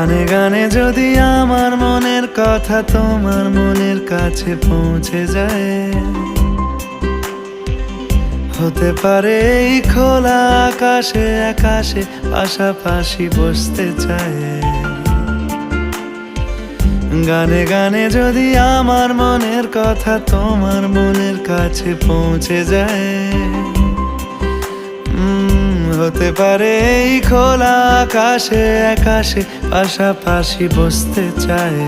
গানে গানে যদি আমার মনের কথা তোমার মনের কাছে পৌঁছে যায়, হতে পারে এই খোলা আকাশে আকাশে পাশাপাশি বসতে চায়। গানে গানে যদি আমার মনের কথা তোমার মনের কাছে পৌঁছে যায়, হতে পারে এই খোলা আকাশে আকাশে পাশাপাশি বসতে চায়।